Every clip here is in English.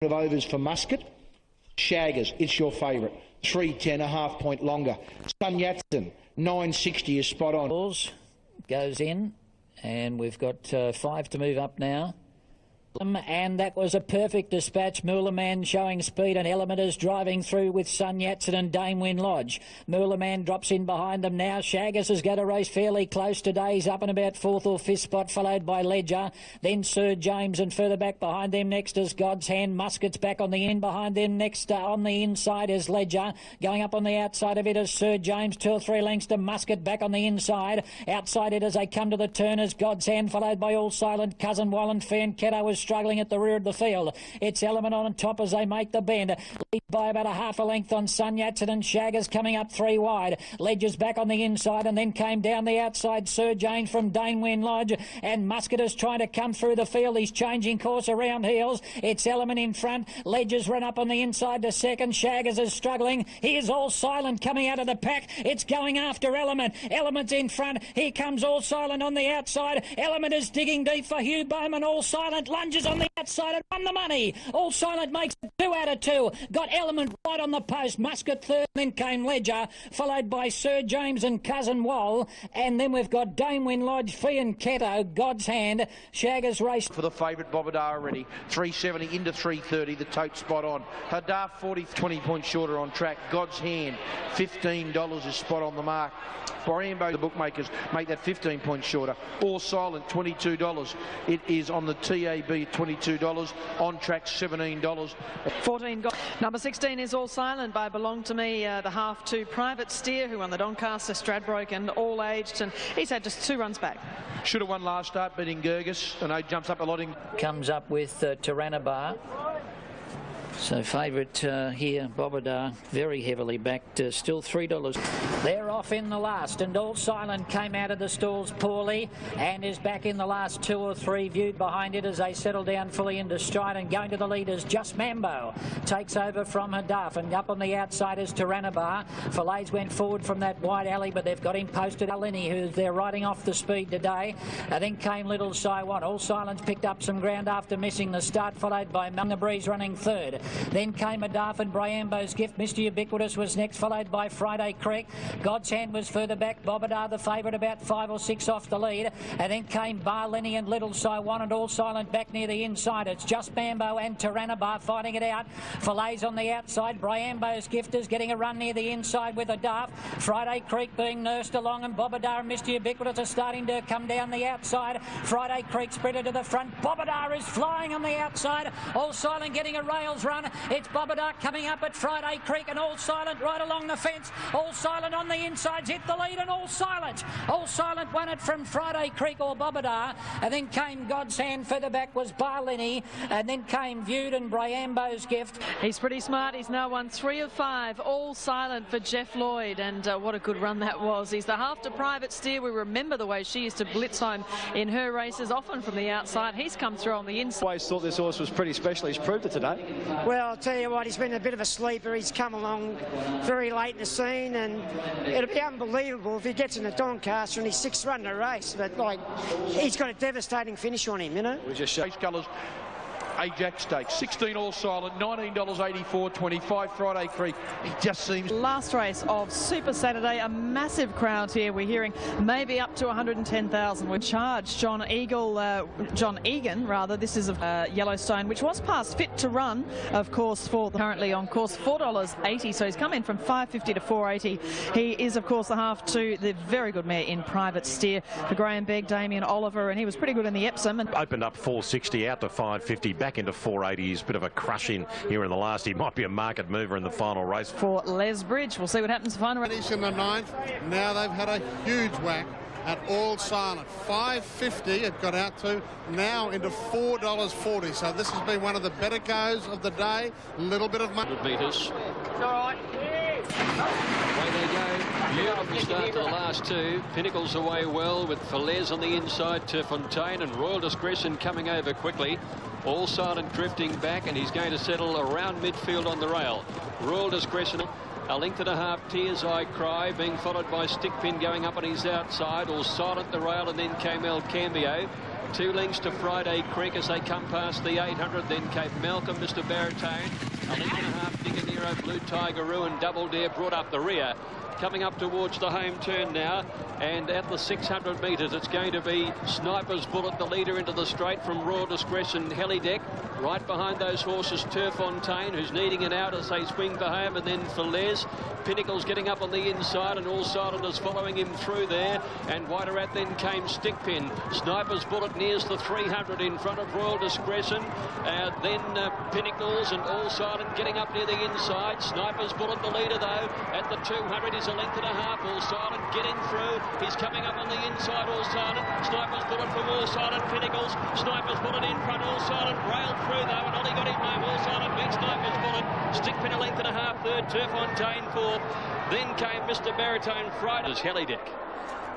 of overs for Muscat. Shaggers, it's your favourite. 3.10, a half point longer. Sun Yat-sen, 9.60 is spot on. Goes in, and we've got 5 to move up now. And that was a perfect dispatch. Moolaman showing speed, and Element is driving through with Sun Yat-sen and Dame Win Lodge. Moolaman drops in behind them now. Shaggers is going to race fairly close today. He's up in about 4th or 5th spot, followed by Ledger. Then Sir James, and further back behind them next is God's Hand. Muscat's back on the end behind them. Next on the inside is Ledger. Going up on the outside of it is Sir James. 2 or 3 lengths to Muscat back on the inside. Outside it as they come to the turn is God's Hand, followed by All Silent, Cousin Wallen. Fanketto is struggling at the rear of the field. It's Element on top as they make the bend. Lead by about a half a length on Sun Yat-sen, and Shaggers coming up 3 wide. Ledger's back on the inside, and then came down the outside Sir James from Dane Win Lodge, and Muscat is trying to come through the field. He's changing course around heels. It's Element in front. Ledger's run up on the inside to second. Shaggers is struggling. Here's All Silent coming out of the pack. It's going after Element. Element's in front. Here comes All Silent on the outside. Element is digging deep for Hugh Bowman. All Silent lunges on the outside and won the money. All Silent makes 2 out of 2. Got Element right on the post. Muscat third, then came Ledger, followed by Sir James and Cousin Wall. And then we've got Dame Win Lodge, Fianchetto, God's Hand. Shaggers race for the favourite Bobadar already. 370 into 330, the tote spot on. Hadar 40, 20 points shorter on track. God's Hand, $15 is spot on the mark. Borambo, the bookmakers, make that 15 points shorter. All Silent, $22. It is on the TAB, $22. On track, $17. 14. Number 16 is All Silent by Belong to Me, the half to Private Steer, who won the Doncaster, Stradbroke and All Aged, and he's had just 2 runs back. Should have won last start, beating Gergis, and he jumps up a lot in. Comes up with Taranabar. So favourite here, Bobadar, very heavily backed, still $3. They're off in the last, and All Silent came out of the stalls poorly and is back in the last 2 or 3, viewed behind it as they settle down fully into stride, and going to the leaders, Just Mambo takes over from Hadaf, and up on the outside is Taranabar. Fillets went forward from that wide alley, but they've got him posted. Alini, who they're riding off the speed today. Then came Little Saiwan. All Silence picked up some ground after missing the start, followed by Mung the Breeze running third. Then came Hadaf and Bryambo's Gift. Mr. Ubiquitous was next, followed by Friday Creek. God's Hand was further back. Bobadar, the favourite, about 5 or 6 off the lead. And then came Barlini and Little Saiwan, and All Silent back near the inside. It's Just Bambo and Taranabar fighting it out. Fillets on the outside. Bryambo's Gift is getting a run near the inside with Hadaf. Friday Creek being nursed along, and Bobadar and Mr. Ubiquitous are starting to come down the outside. Friday Creek spreaded to the front. Bobadar is flying on the outside. All Silent getting a rails run. It's Bobadar coming up at Friday Creek, and All Silent right along the fence. All Silent on the insides hit the lead, and All Silent won it from Friday Creek or Bobadar. And then came God's Hand. Further back was Barlini, and then came Viewed and Bryambo's Gift. He's pretty smart. He's now won 3 of 5. All Silent for Jeff Lloyd, and what a good run that was. He's the half to Private Steer. We remember the way she used to blitz home in her races, often from the outside. He's come through on the inside. Always thought this horse was pretty special. He's proved it today. Well, I'll tell you what, he's been a bit of a sleeper. He's come along very late in the scene, and it'll be unbelievable if he gets in the Doncaster and he's 6th run in a race. But, like, he's got a devastating finish on him, you know. We just show colours. Ajax Stakes, 16 All Silent, $19.84, 25 Friday Creek. It just seems... Last race of Super Saturday, a massive crowd here. We're hearing maybe up to 110,000. We charge John Egan, This is of Yellowstone, which was past fit to run, of course, for currently on course $4.80. So he's come in from $5.50 to $4.80. He is, of course, the half to the very good mare in Private Steer for Graham Begg, Damien Oliver, and he was pretty good in the Epsom. And opened up $4.60 out to $5.50, back into $4.80. He's a bit of a crush in here in the last. He might be a market mover in the final race. For Les Bridge, we'll see what happens. Final race in the 9th. Now they've had a huge whack at All Silent. $5.50 it got out to, now into $4.40. So this has been one of the better goes of the day. A little bit of money. Meters. All right. Away they go. Beautiful start to the last 2. Pinnacles away well with Falaise on the inside to Fontaine, and Royal Discretion coming over quickly. All Silent drifting back, and he's going to settle around midfield on the rail. Royal Discretion a length and a half, Tears I Cry, being followed by Stickpin going up on his outside. All Silent the rail, and then came El Cambio. 2 lengths to Friday Creek as they come past the 800. Then came Malcolm, Mr. Baritone. A length and a half, Diganero, Blue Tiger, and Double Dare brought up the rear. Coming up towards the home turn now, and at the 600 metres it's going to be Sniper's Bullet, the leader into the straight from Royal Discretion, Helideck. Right behind those horses, Turfontaine, who's needing it out as they swing for home, and then Falaise. Pinnacle's getting up on the inside, and All Silent is following him through there, and wider out then came Stickpin. Sniper's Bullet nears the 300 in front of Royal Discretion, then Pinnacles and All Silent getting up near the inside. Sniper's Bullet the leader though, at the 200 is a length and a half. All Silent getting through, he's coming up on the inside. All Silent, Sniper's Bullet from All Silent, Pinnacles, Sniper's Bullet in front. All Silent railed through though, and Ollie got him home. All Silent beats Sniper's Bullet. Stickpin a length and a half third, Turfontaine fourth. Then came Mr. Baritone Friday's Helideck.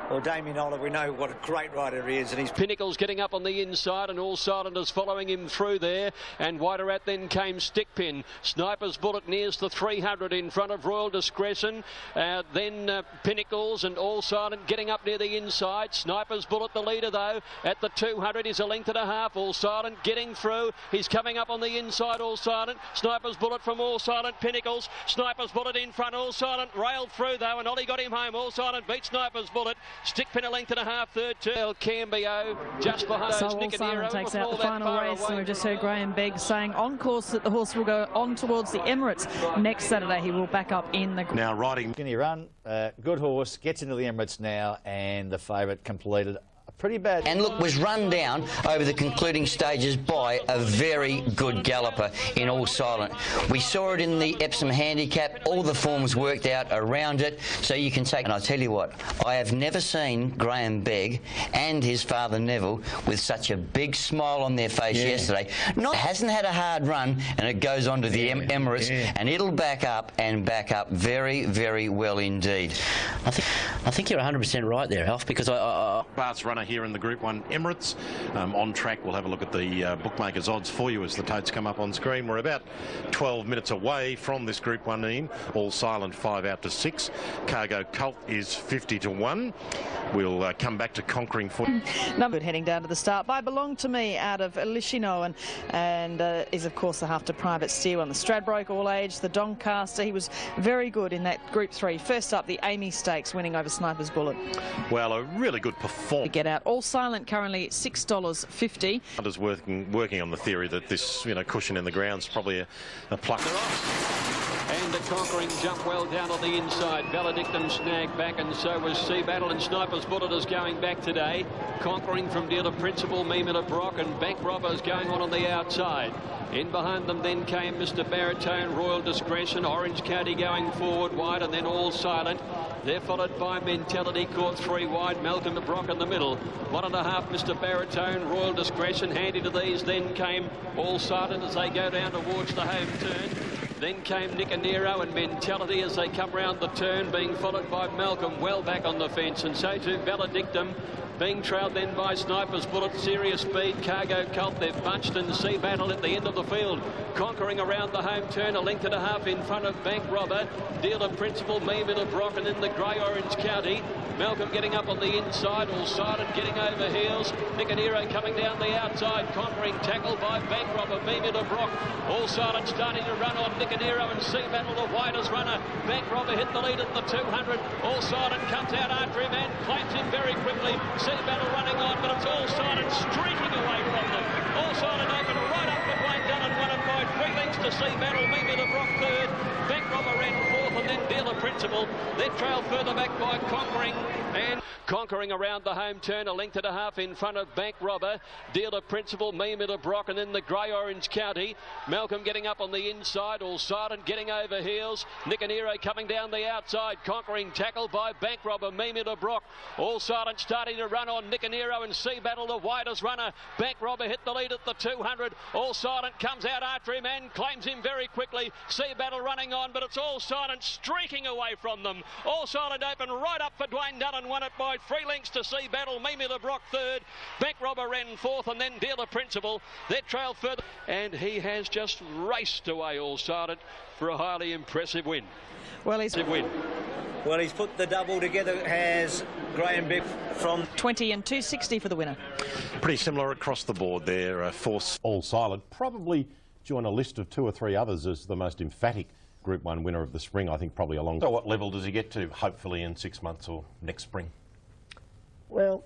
Well, Damien Oliver, we know what a great rider he is, and he's Pinnacle's getting up on the inside, and All Silent is following him through there, and wider out then came Stickpin. Sniper's Bullet nears the 300 in front of Royal Discretion, then Pinnacles and All Silent getting up near the inside. Sniper's Bullet the leader though, at the 200 is a length and a half. All Silent getting through, he's coming up on the inside. All Silent, Sniper's Bullet from All Silent, Pinnacles, Sniper's Bullet in front. All Silent railed through though, and Ollie got him home. All Silent beat Sniper's Bullet. Stickpin a length and a half third to El Cambio just behind So those. All Silent takes out the final race, and we've just heard Graham Begg saying on course that the horse will go on towards the Emirates next Saturday. He will back up in the Now riding. Skinny run, good horse, gets into the Emirates now, and the favourite completed pretty bad. And look, was run down over the concluding stages by a very good galloper in All Silent. We saw it in the Epsom handicap, all the forms worked out around it, so you can take, and I'll tell you what, I have never seen Graham Begg and his father Neville with such a big smile on their face yesterday. Hasn't had a hard run, and it goes on to the Emirates, and it'll back up very, very well indeed. I think you're 100% right there, Alf, because Fast runner here in the Group 1 Emirates. On track, we'll have a look at the bookmakers' odds for you as the totes come up on screen. We're about 12 minutes away from this Group 1 in. All Silent 5 out to 6. Cargo Cult is 50 to 1. We'll come back to Conquering Foot. Number heading down to the start by Belong to Me out of Lishino, and is of course the half to Private Steer on the Stradbroke All Age, the Doncaster. He was very good in that Group 3. First up, the Amy Stakes, winning over Sniper's Bullet. Well, a really good performance. Get out. All Silent currently $6.50. Is working on the theory that this, cushion in the ground's probably a pluck. And the Conquering jump well down on the inside. Valedictum snagged back, and so was Sea Battle, and Sniper's Bullet is going back today. Conquering from Dealer Principal, Mimita Brock, and Bank Robbers going on the outside. In behind them then came Mr. Baritone, Royal Discretion, Orange County going forward wide, and then All Silent. They're followed by Mentality, caught 3 wide, Malcolm the Brock in the middle. 1.5 Mr. Baritone, Royal Discretion, handy to these. Then came All Silent as they go down towards the home turn. Then came Nicanero and Mentality as they come round the turn, being followed by Malcolm well back on the fence, and so too Valedictum, being trailed then by Sniper's Bullet, Serious Speed, Cargo Cult. They've bunched, and Sea Battle at the end of the field. Conquering around the home turn, a length and a half in front of Bank Robber. Dealer Principal, Mimita Brock, and in the grey Orange County. Malcolm getting up on the inside, All Silent getting over heels. Nicanero coming down the outside, Conquering tackled by Bank Robber, Mimita Brock. All Silent starting to run on Nicanero, and Sea Battle the widest runner. Bank Robber hit the lead at the 200. All Silent comes out after him and claims him very quickly. Sea Battle running on, but it's All Silent streaking away from them. All Silent open right up for Blaine Dunn, won it by 3 lengths to Sea Battle. Mimita Brock third. Bank Robber ran fourth, and then Dealer Principal. Then trailed further back by Conquering, and Conquering around the home turn, a length and a half in front of Bank Robber. Dealer Principal, Mimita Brock, and then the grey Orange County. Malcolm getting up on the inside, All Silent getting over heels. Nicanero coming down the outside, Conquering tackled by Bank Robber, Mimita Brock. All Silent starting to run on Nicanero, and Sea Battle the widest runner. Bank Robber hit the lead at the 200. All Silent comes out after him and claims him very quickly. Sea Battle running on, but it's All Silent streaking away from them. All Silent open right up for Dwayne Dunn, won it by 3 lengths to Sea Battle. Mimita Brock third. Bank Robber ran fourth, and then Dealer Principal. They trailed further, and he has just raced away All Silent for a highly impressive win. Well, he's win. Well, he's put the double together, has Graham Bibb from 20 and 260 for the winner. Pretty similar across the board there. Force All Silent probably join a list of 2 or 3 others as the most emphatic Group 1 winner of the spring, I think probably along. So what level does he get to, hopefully in 6 months or next spring? Well,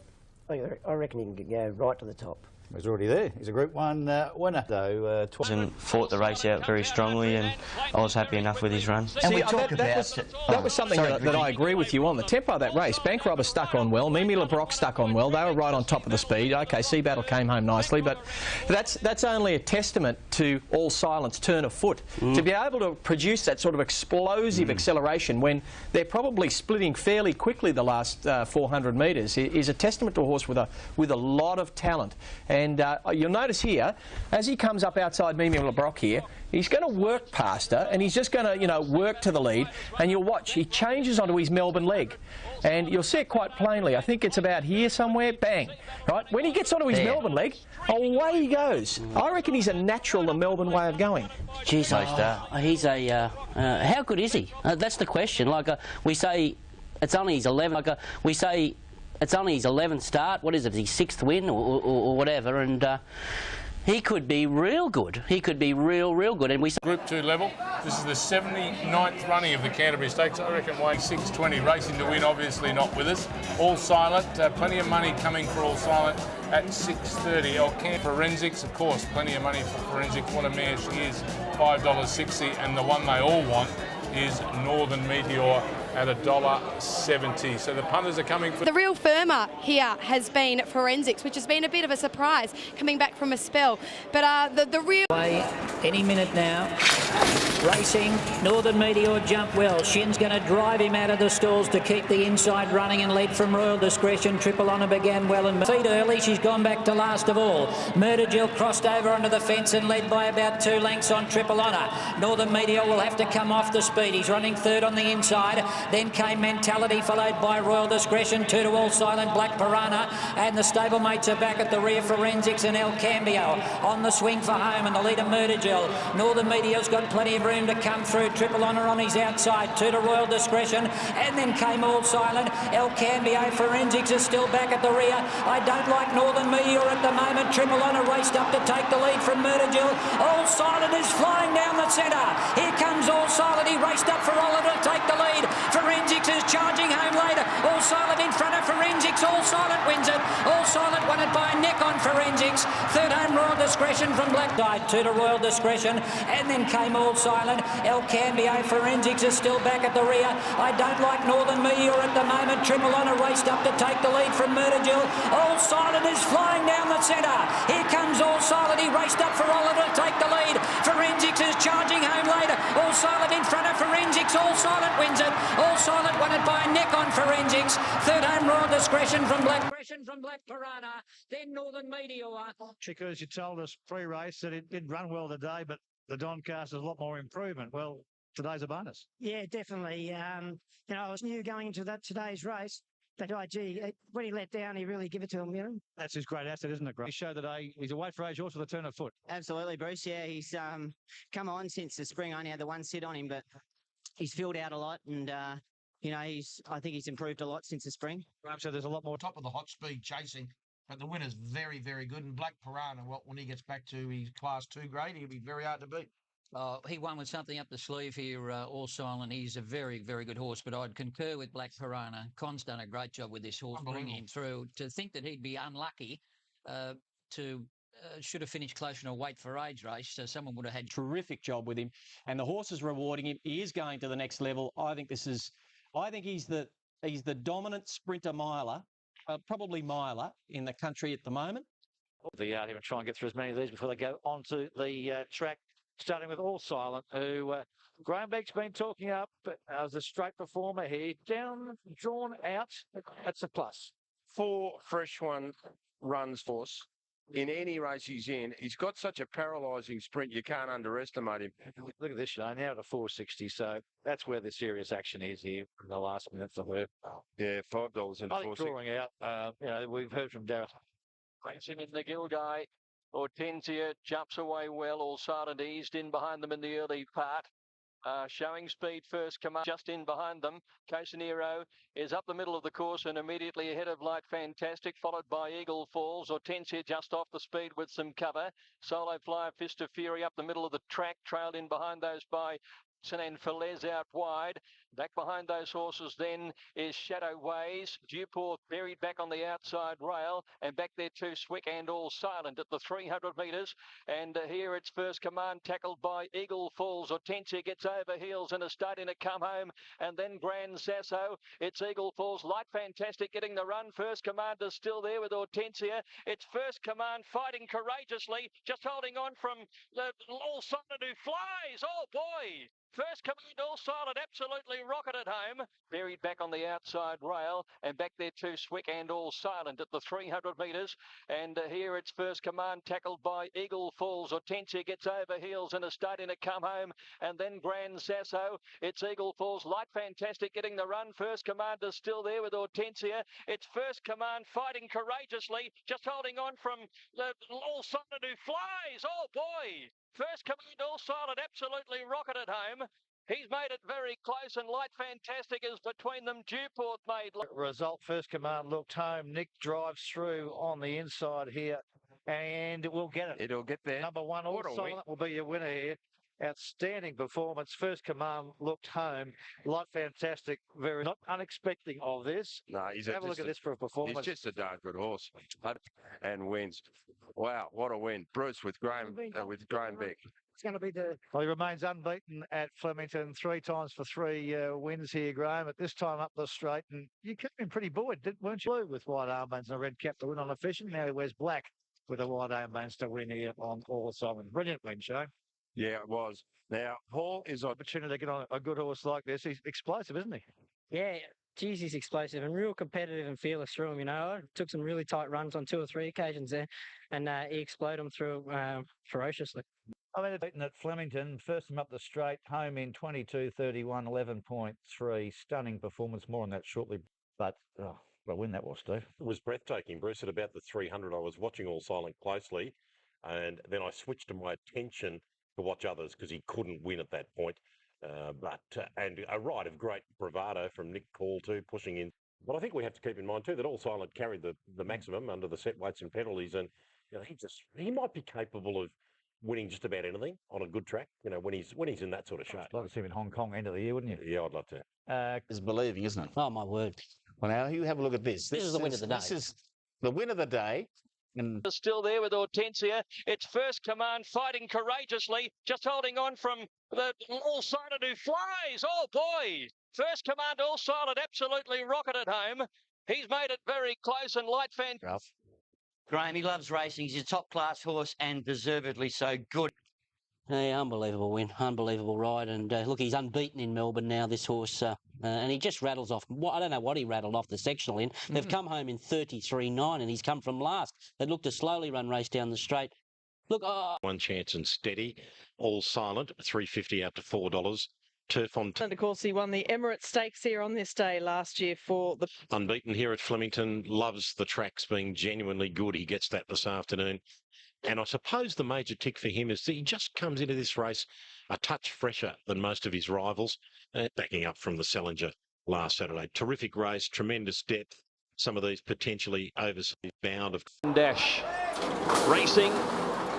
I reckon he can go right to the top. He's already there. He's a Group 1 winner, though. And fought the race out very strongly, and I was happy enough with his run. And we talk about that was something that I agree with you on. The tempo of that race, Bank Robber stuck on well, Mimi LeBrock stuck on well. They were right on top of the speed. OK, Sea Battle came home nicely, but that's only a testament to All Silent's turn of foot. To be able to produce that sort of explosive acceleration when they're probably splitting fairly quickly the last 400 metres is a testament to a horse with a lot of talent. And you'll notice here, as he comes up outside Mimi LeBrock here, he's going to work past her, and he's just going to, you know, work to the lead. And you'll watch, he changes onto his Melbourne leg. And you'll see it quite plainly. I think it's about here somewhere. Bang. Right? When he gets onto his Melbourne leg, away he goes. I reckon he's a natural, the Melbourne way of going. Jeez, he's a... how good is he? That's the question. Like, we say it's only his 11th... we say it's only his 11th start. What is it, his 6th win or whatever? And he could be real good. He could be real good. And we Group 2 level. This is the 79th running of the Canterbury Stakes. I reckon weighing 620, racing to win, obviously not with us. All Silent, plenty of money coming for All Silent at 6.30. Elcam Forensics, of course, plenty of money for Forensics. What a mare she is, $5.60. And the one they all want is Northern Meteor at $1.70. So the punters are coming for... The real firmer here has been Forensics, which has been a bit of a surprise coming back from a spell. But the real... Any minute now. Racing, Northern Meteor jump well. Shin's going to drive him out of the stalls to keep the inside running and lead from Royal Discretion. Triple Honour began well and feet early. She's gone back to last of all. Murder Jill crossed over onto the fence and led by about 2 lengths on Triple Honour. Northern Meteor will have to come off the speed. He's running third on the inside. Then came Mentality, followed by Royal Discretion. 2 to All Silent, Black Piranha. And the stablemates are back at the rear. Forensics and El Cambio on the swing for home. And the leader, Murder Jill. Northern Meteor's got plenty of room to come through. Triple Honour on his outside. 2 to Royal Discretion. And then came All Silent. El Cambio. Forensics is still back at the rear. I don't like Northern Meteor at the moment. Triple Honour raced up to take the lead from Murder Jill. All Silent is flying down the centre. Here comes All Silent. He raced up for Oliver to take the lead. Forensics is charging home later. All Silent in front of Forensics. All Silent wins it. All Silent won it by a neck on Forensics. Third home Royal Discretion from Black Died. 2 to Royal Discretion. And then came All Silent. El Cambio. Forensics is still back at the rear. I don't like Northern Meteor at the moment. Triple Honour raced up to take the lead from Murder Jill. All Silent is flying down the centre. Here comes All Silent. He raced up for Oliver to take the lead. Forensics is charging home later. All Silent in front of Forensics. All Silent wins it. All Silent won it by a neck on Forensics. Third home Royal Discretion from Black Piranha. Then Northern Meteor. Because you told us pre-race that it did run well today, but the Doncaster is a lot more improvement. Well, today's a bonus. Yeah, definitely. I was new going into today's race. But when he let down, he really give it to him, you know. That's his great asset, isn't it, Greg? He showed today he's a weight for age horse with a turn of foot. Absolutely, Bruce. Yeah, he's come on since the spring. I only had the one sit on him, but he's filled out a lot, and I think he's improved a lot since the spring. So there's a lot more Top of the hot speed chasing, but the winner's very, very good. And Black Piranha, when he gets back to his Class 2 grade, he'll be very hard to beat. He won with something up the sleeve here, All Silent. He's a very, very good horse, but I'd concur with Black Piranha. Con's done a great job with this horse, bringing him through. To think that he'd be unlucky should have finished closer in a weight for age race, so someone would have had Terrific job with him, and the horse is rewarding him. He is going to the next level. I think he's the dominant sprinter miler, probably miler in the country at the moment. The yard here and try and get through as many of these before they go onto the track. Starting with All Silent, who Graham Beck's been talking up as a straight performer here. Down, drawn out, that's a plus. 4 fresh one runs for us. In any race he's in, he's got such a paralysing sprint, you can't underestimate him. Look at this, now at a 460, so that's where the serious action is here in the last minute for her. Yeah, $5 in 460. Drawing out, we've heard from Darren. Racing in the Gilday. Hortensia jumps away well. All Silent eased in behind them in the early part. Showing speed first command just in behind them. Cosinero is up the middle of the course and immediately ahead of Light Fantastic, followed by Eagle Falls. Hortensia just off the speed with some cover. Solo Flyer, Fist of Fury up the middle of the track, trailed in behind those by and Falaise out wide. Back behind those horses then is Shadow Ways. Dewport buried back on the outside rail, and back there too Swick and All Silent at the 300 metres. And here it's First Command tackled by Eagle Falls. Hortensia gets over heels and is starting to come home, and then Grand Sasso. It's Eagle Falls. Light Fantastic getting the run. First Command is still there with Hortensia. It's First Command fighting courageously, just holding on from the All Silent who flies. Oh boy! First Command All Silent absolutely rocketed home. Buried back on the outside rail, and back there too Swick and All Silent at the 300 metres. And here it's First Command tackled by Eagle Falls. Hortensia gets over heels and is starting to come home, and then Grand Sasso. It's Eagle Falls. Light Fantastic getting the run. First Command is still there with Hortensia. It's First Command fighting courageously, just holding on from the All Silent who flies. Oh boy! First Command All Silent absolutely rocketed home. He's made it very close, and Light Fantastic is between them. Dewport made result. First Command looked home. Nick drives through on the inside here, and we'll get it. It'll get there. Number one, All Silent will be your winner here. Outstanding performance. First Command looked home. Light Fantastic, very not unexpected of this. No, he's have a look at this for a performance. He's just a darn good horse, and wins. Wow, what a win! Bruce with Graham Beck. It's going to be the. Well, he remains unbeaten at Flemington 3 times for 3 wins here, Graham. At this time up the straight, and you kept him pretty buoyed, weren't you? Blue with white armbands and a red cap to win on a fishing. Now he wears black with a white armbands to win here on All Silent. Brilliant win, Shane. Yeah, it was. Now Hall is an opportunity to get on a good horse like this. He's explosive, isn't he? Yeah, geez, he's explosive and real competitive and fearless through him. You know, took some really tight runs on 2 or 3 occasions there, and he exploded them through ferociously. I mean, beaten at Flemington, first him up the straight, home in 22.31, 11.3. Stunning performance. More on that shortly. But what a win that was, Steve. It was breathtaking, Bruce. At about the 300, I was watching All Silent closely, and then I switched my attention to watch others because he couldn't win at that point. And a ride of great bravado from Nick Call too, pushing in. But I think we have to keep in mind too that All Silent carried the maximum under the set weights and penalties, and you know he might be capable of winning just about anything on a good track. You know, when he's in that sort of shape. I'd love to see him in Hong Kong end of the year, wouldn't you? Yeah, I'd love to. It's believing, isn't it? Oh my word! Well, now you have a look at this. This is the win of the day. This is the win of the day. And still there with Hortensia. It's First Command fighting courageously, just holding on from the All Silent who flies. Oh boy! First Command All Silent absolutely rocketed home. He's made it very close, and Light Fantastic. Graham, he loves racing. He's a top-class horse and deservedly so. Good. Hey, unbelievable win, unbelievable ride, and look, he's unbeaten in Melbourne now, this horse, and he just rattles off. I don't know what he rattled off the sectional in. They've come home in 33.9, and he's come from last. They looked to slowly run race down the straight. Look, One Chance and Steady, All Silent, $3.50 out to $4. Turf on. And of course, he won the Emirates Stakes here on this day last year for the. Unbeaten here at Flemington, loves the tracks being genuinely good. He gets that this afternoon. And I suppose the major tick for him is that he just comes into this race a touch fresher than most of his rivals, backing up from the Salinger last Saturday. Terrific race, tremendous depth. Some of these potentially overseas bound of. Dash racing.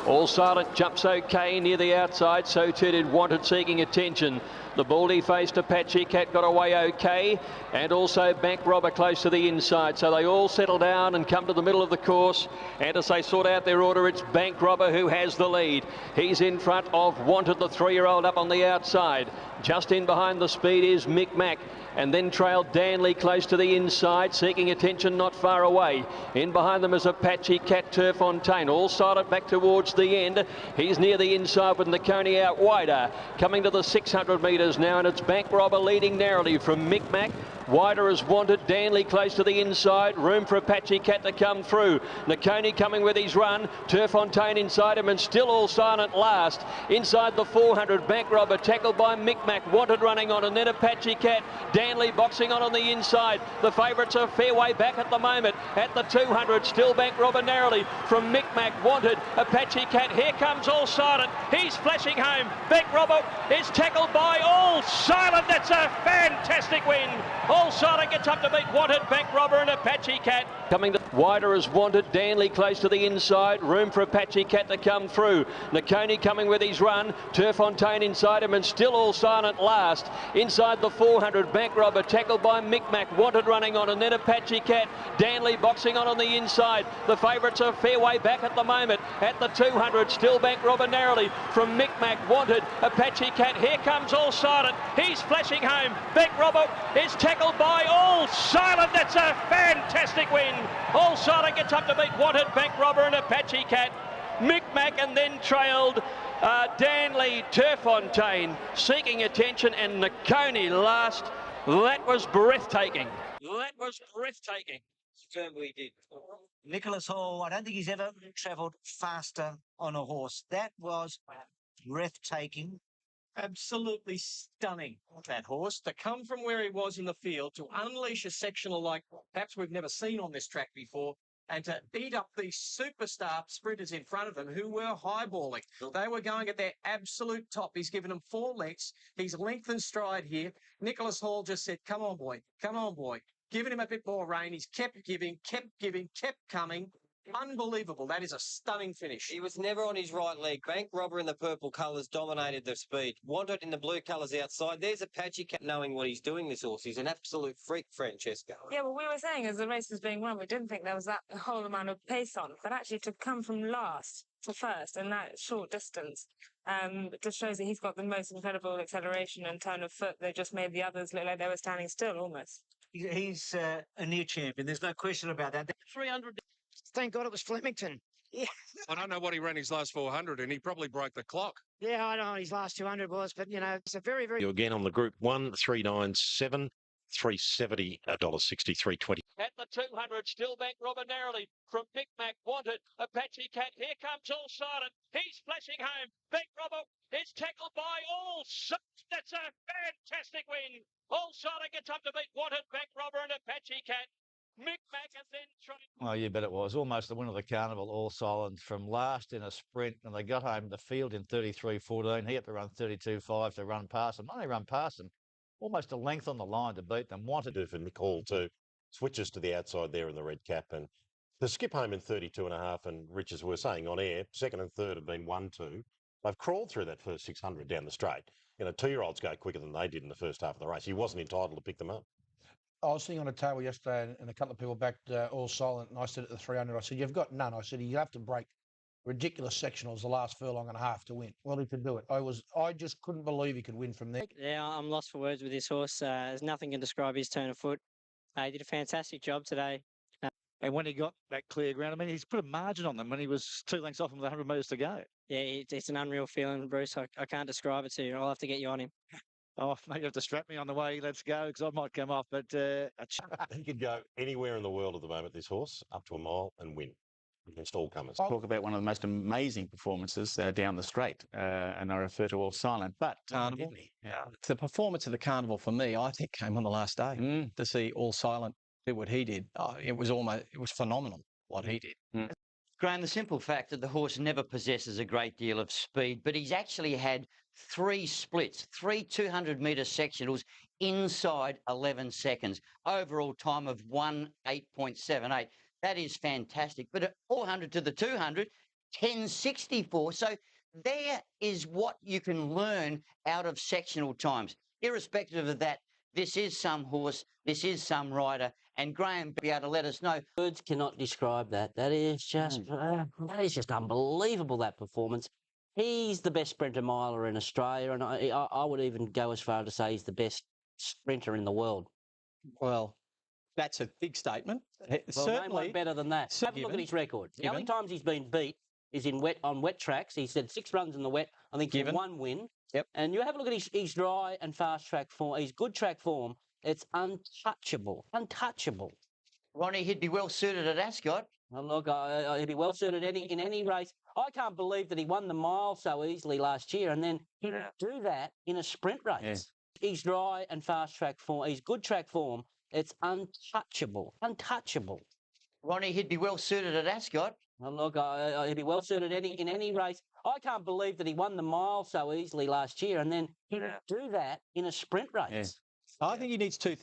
All Silent jumps okay near the outside, so too did Wanted, seeking attention. The baldy-faced Apache Cat got away okay, and also Bank Robber close to the inside. So they all settle down and come to the middle of the course. And as they sort out their order, it's Bank Robber who has the lead. He's in front of Wanted, the 3-year-old, up on the outside. Just in behind the speed is Mick Mac, and then trailed Danley close to the inside, seeking attention not far away. In behind them is Apache Cat, Turfontaine. All Silent back towards the end. He's near the inside with Nakoni out wider. Coming to the 600 metres now, and it's Bank Robber leading narrowly from Mick Mac. Wider is wanted. Danley close to the inside. Room for Apache Cat to come through. Nakoni coming with his run. Turfontaine inside him and still all silent last. Inside the 400, Bank Robber tackled by Micmac. Wanted running on, and then Apache Cat. Danley boxing on the inside. The favourites are fair way back at the moment. At the 200, still Bank Robber narrowly from Micmac. Wanted. Apache Cat. Here comes All Silent. He's flashing home. Bank Robber is tackled by All Silent. That's a fantastic win. All Silent gets up to beat Wanted, Bank Robber and Apache Cat. Coming to Wider is wanted. Danley close to the inside. Room for Apache Cat to come through. Nakoni coming with his run. Turfontaine inside him and still All Silent last. Inside the 400, Bank Robber tackled by Micmac. Wanted running on, and then Apache Cat. Danley boxing on the inside. The favourites are fair way back at the moment. At the 200, still Bank Robber narrowly from Micmac. Wanted. Apache Cat. Here comes All Silent. He's flashing home. Bank Robber is tackled by All Silent. That's a fantastic win. All Silent gets up to beat Wanted, Bank Robber and Apache Cat. Micmac and then trailed Danley, Turfontaine seeking attention, and Nakoni last. That was breathtaking. That was breathtaking. Certainly did. Nicholas Hall, I don't think he's ever travelled faster on a horse. That was breathtaking. Absolutely stunning, that horse, to come from where he was in the field, to unleash a sectional like perhaps we've never seen on this track before, and to eat up these superstar sprinters in front of him who were highballing. They were going at their absolute top. He's given them 4 lengths. He's lengthened stride here. Nicholas Hall just said, come on, boy, come on, boy. Giving him a bit more rain. He's kept giving, kept coming. Unbelievable. That is a stunning finish. He was never on his right leg. Bank Robber in the purple colours dominated the speed. Wanted in the blue colours outside. There's Apache Cat knowing what he's doing, this horse. He's an absolute freak, Francesca. Yeah, well, we were saying as the race was being run, we didn't think there was that whole amount of pace on. But actually to come from last to first in that short distance, it just shows that he's got the most incredible acceleration and turn of foot. They just made the others look like they were standing still almost. He's a near champion. There's no question about that. 300. Thank God it was Flemington. Yeah. I don't know what he ran his last 400, and he probably broke the clock. Yeah, I don't know what his last 200 was, but, you know, it's a very, very... You again on the Group 1, 397, 370, $1.60, 320. At the 200, still Bank Robber narrowly from Micmac. Wanted. Apache Cat. Here comes All Silent. He's flashing home. Bank Robber is tackled by All Silent. That's a fantastic win. All Silent gets up to beat Wanted, Bank Robber and Apache Cat. Micmac and then Oh, you bet it was. Almost the win of the carnival, All Silent, from last in a sprint, and they got home the field in 33.14. He had to run 32.5 to run past them. Not only run past them, almost a length on the line to beat them. Wanted to do for Nick Hall too. Switches to the outside there in the red cap, and the skip home in 32.5. And Rich, as we were saying on air, second and third have been 1-2. They've crawled through that first 600 down the straight. You know, 2-year-olds go quicker than they did in the first half of the race. He wasn't entitled to pick them up. I was sitting on a table yesterday and a couple of people backed All Silent, and I said at the 300, I said, you've got none. I said, you have to break ridiculous sectionals the last furlong and a half to win. Well, he could do it. I just couldn't believe he could win from there. Yeah, I'm lost for words with this horse. There's nothing can describe his turn of foot. He did a fantastic job today. And when he got that clear ground, I mean, he's put a margin on them when he was 2 lengths off him with 100 metres to go. Yeah, it's an unreal feeling, Bruce. I can't describe it to you. I'll have to get you on him. Oh, maybe you have to strap me on the way. Let's go, because I might come off. But he could go anywhere in the world at the moment, this horse, up to a mile and win against all comers. Talk about one of the most amazing performances down the straight, and I refer to All Silent. But Carnival. Yeah. The performance of the carnival for me, I think, came on the last day. To see All Silent do what he did, it was phenomenal what he did. Graham, the simple fact that the horse never possesses a great deal of speed, but he's actually had 3 splits, 3 200-metre sectionals inside 11 seconds. Overall time of 1:08.78. That is fantastic. But at 400 to the 200, 10:64. So there is what you can learn out of sectional times. Irrespective of that, this is some horse, this is some rider, and Graham be able to let us know. Words cannot describe that. That is just unbelievable, that performance. He's the best sprinter miler in Australia, and I would even go as far to say he's the best sprinter in the world. Well, that's a big statement. Well, Certainly better than that. Have a look at his record. The only times he's been beat is on wet tracks. He's had 6 runs in the wet. I think he's 1 win. Yep. And you have a look at his dry and fast track form. His good track form It's untouchable. Untouchable. Ronnie, he'd be well suited at Ascot. Well, look, he'd be well suited in any race. I can't believe that he won the mile so easily last year and then he didn't do that in a sprint race. Yeah. He's dry and fast track form. He's good track form. It's untouchable. Untouchable. Ronnie, he'd be well suited at Ascot. Well, look, he'd be well suited in any race. I can't believe that he won the mile so easily last year and then he didn't do that in a sprint race. I think he needs two things.